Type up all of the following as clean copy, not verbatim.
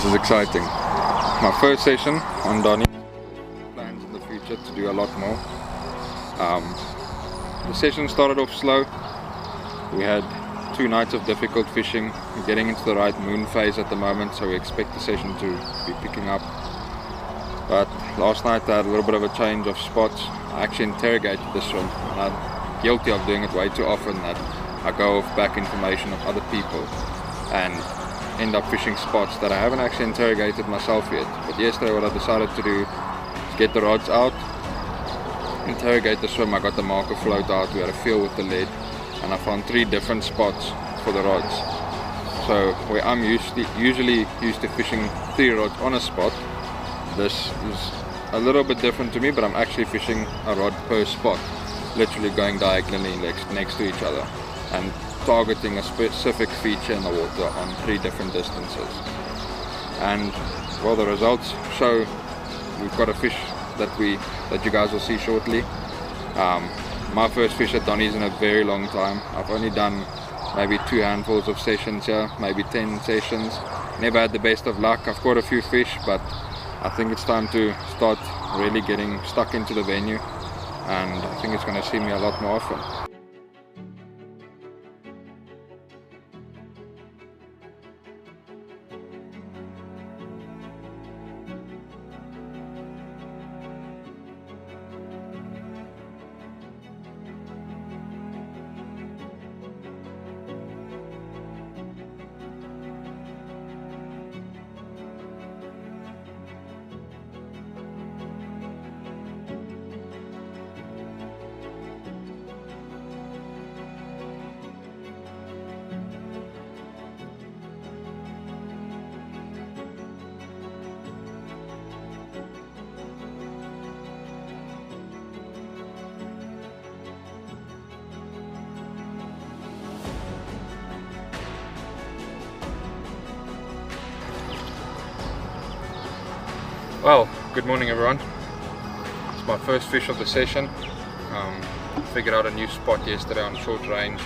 This is exciting. My first session on Donnies. Plans in the future to do a lot more. The session started off slow. We had 2 nights of difficult fishing. We're getting into the right moon phase at the moment, so we expect the session to be picking up. But last night I had a little bit of a change of spots. I actually interrogated the swim, and I'm guilty of doing it way too often, that I go off back information of other people and end up fishing spots that I haven't actually interrogated myself yet. But yesterday what I decided to do is get the rods out, interrogate the swim. I got the marker float out, we had a feel with the lead, and I found 3 different spots for the rods. So where I'm usually used to fishing 3 rods on a spot, this is a little bit different to me, but I'm actually fishing a rod per spot, literally going diagonally next to each other and targeting a specific feature in the water on 3 different distances. And well, the results show we've got a fish that you guys will see shortly. My first fish at Donnies in a very long time. I've only done maybe 2 handfuls of sessions here, maybe 10 sessions. Never had the best of luck. I've caught a few fish, but I think it's time to start really getting stuck into the venue, and I think it's going to see me a lot more often. Well, good morning everyone. It's my first fish of the session. Figured out a new spot yesterday on short range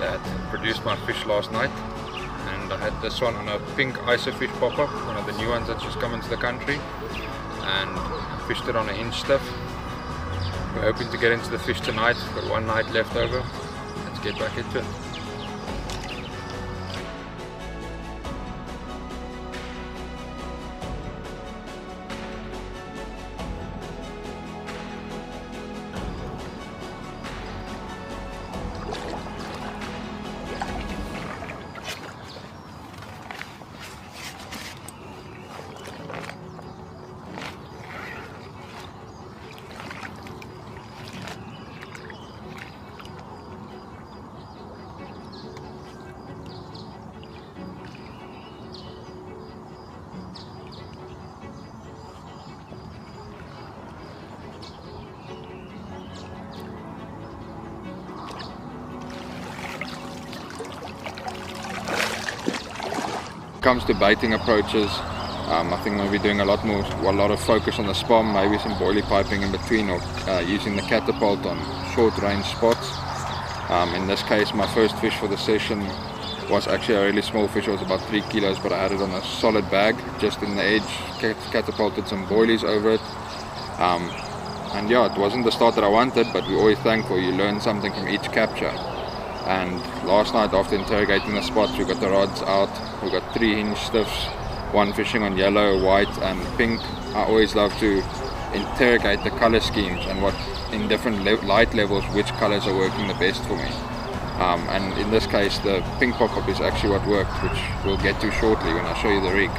that produced my fish last night, and I had this one on a pink isofish popper, one of the new ones that's just come into the country, and I fished it on a hinge stiff. We're hoping to get into the fish tonight. We've got 1 night left over. Let's get back into it. Comes to baiting approaches, I think we'll be doing a lot of focus on the spom, maybe some boilie piping in between, or using the catapult on short range spots. In this case, my first fish for the session was actually a really small fish. It was about 3 kilos, but I had it on a solid bag just in the edge, catapulted some boilies over it, and yeah, it wasn't the start that I wanted, but we're always thankful. You learn something from each capture. And last night, after interrogating the spots, we got the rods out. We got 3 hinge stiffs, 1 fishing on yellow, white and pink. I always love to interrogate the color schemes and what in different light levels which colors are working the best for me. And in this case, the pink pop-up is actually what worked, which we'll get to shortly when I show you the rig.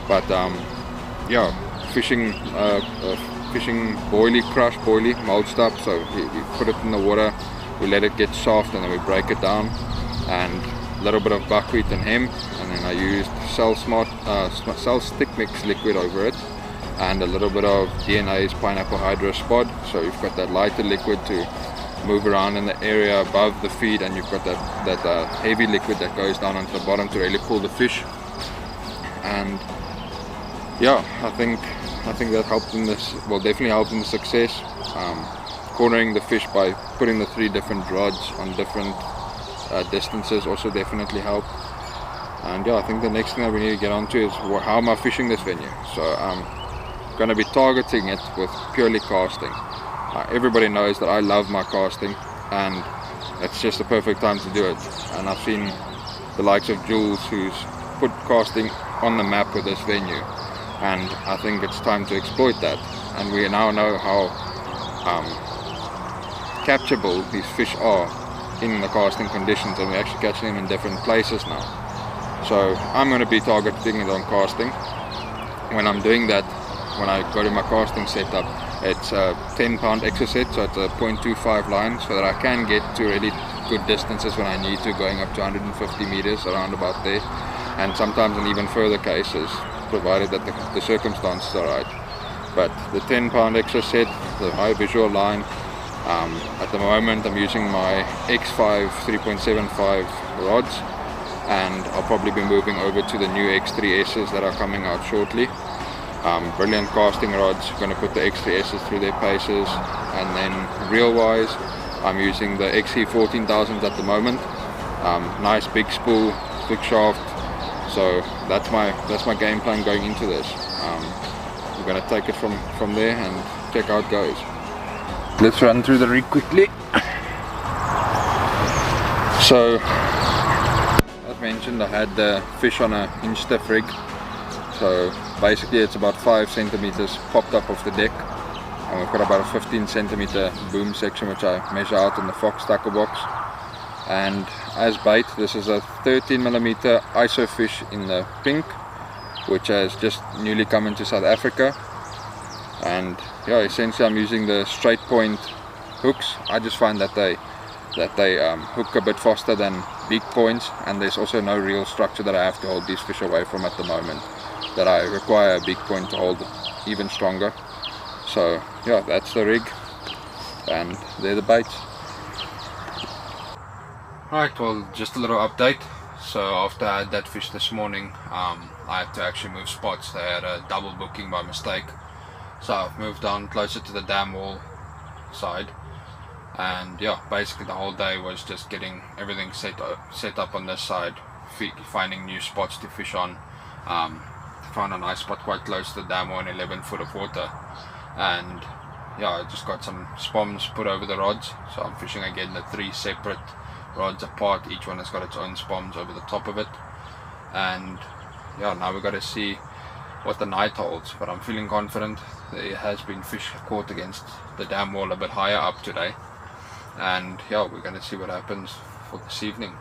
But yeah, fishing boilie, crushed boilie, mulched up. So we put it in the water. We let it get soft and then we break it down, and a little bit of buckwheat and hemp, and then I used Cell Stick Mix liquid over it, and a little bit of DNA's Pineapple Hydro Spod. So you've got that lighter liquid to move around in the area above the feed, and you've got that heavy liquid that goes down onto the bottom to really pull the fish. And yeah, I think that helped in this, well, definitely helped in the success. Cornering the fish by putting the 3 different rods on different distances also definitely helped. And yeah, I think the next thing that we need to get onto is how am I fishing this venue. So I'm going to be targeting it with purely casting. Everybody knows that I love my casting, and it's just the perfect time to do it. And I've seen the likes of Jules, who's put casting on the map with this venue, and I think it's time to exploit that. And we now know how capturable these fish are in the casting conditions, and we're actually catching them in different places now. So I'm going to be targeting it on casting. When I'm doing that, when I go to my casting setup, it's a 10-pound extra set, so it's a 0.25 line, so that I can get to really good distances when I need to, going up to 150 meters, around about there, and sometimes in even further cases, provided that the circumstances are right. But the 10-pound extra set, the high visual line, at the moment I'm using my X5 3.75 rods, and I'll probably be moving over to the new X3S's that are coming out shortly. Brilliant casting rods, going to put the X3S's through their paces. And then reel wise, I'm using the XE 14,000s at the moment. Nice big spool, thick shaft, so that's my game plan going into this. We're going to take it from there and check how it goes. Let's run through the rig quickly. So as mentioned, I had the fish on a hinge stiff rig, so basically it's about 5 centimeters popped up off the deck, and we've got about a 15 centimeter boom section which I measure out in the Fox tackle box. And as bait, this is a 13mm ISO fish in the pink, which has just newly come into South Africa. And yeah, essentially I'm using the straight point hooks. I just find that they hook a bit faster than big points, and there's also no real structure that I have to hold these fish away from at the moment, that I require a big point to hold even stronger. So yeah, that's the rig, and they're the baits. Right, well, just a little update. So after I had that fish this morning, I had to actually move spots. They had a double booking by mistake, so I've moved down closer to the dam wall side. And yeah, basically the whole day was just getting everything set up on this side, finding new spots to fish on. Found a nice spot quite close to the dam wall in 11 foot of water, and yeah, I just got some spoms put over the rods. So I'm fishing again the 3 separate rods apart. Each one has got its own spoms over the top of it, and yeah, now we've got to see what the night holds. But I'm feeling confident. There has been fish caught against the dam wall a bit higher up today, and yeah, we're going to see what happens for this evening.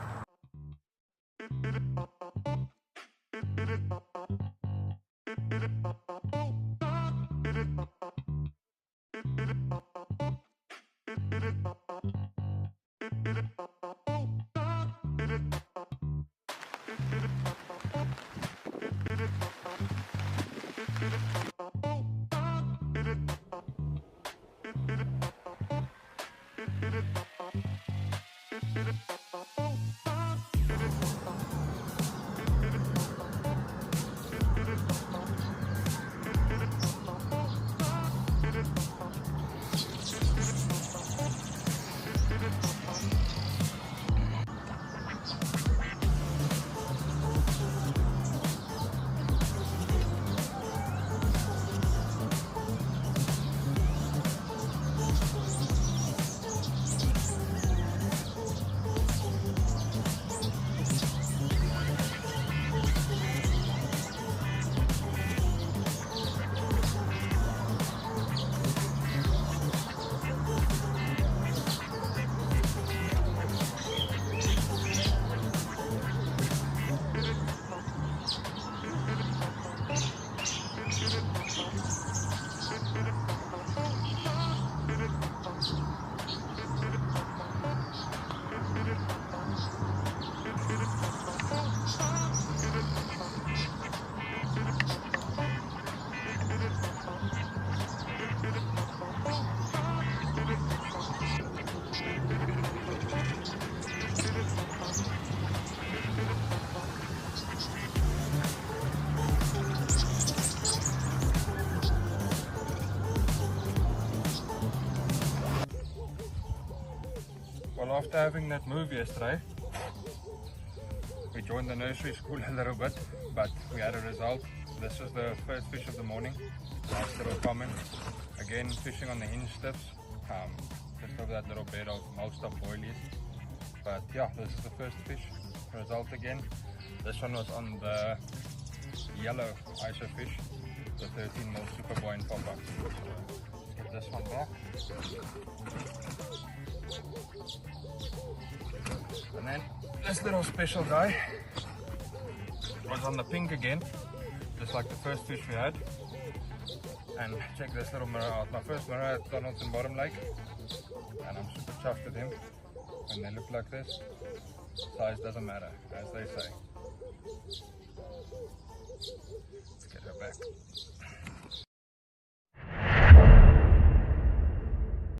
Well, after having that move yesterday, we We joined the nursery school a little bit, but we had a result. This was the first fish of the morning. Nice little common. Again, fishing on the hinge stiffs. Just over that little bed of mulched up boilies. But yeah, this is the first fish. Result again. This one was on the yellow ISO fish, the 13mm super buoyant popper. So let's get this one back. And then this little special guy was on the pink again, just like the first fish we had. And check this little mirror out. My first mirror at Donaldson Bottom Lake, and I'm super chuffed with him. When they look like this, size doesn't matter, as they say.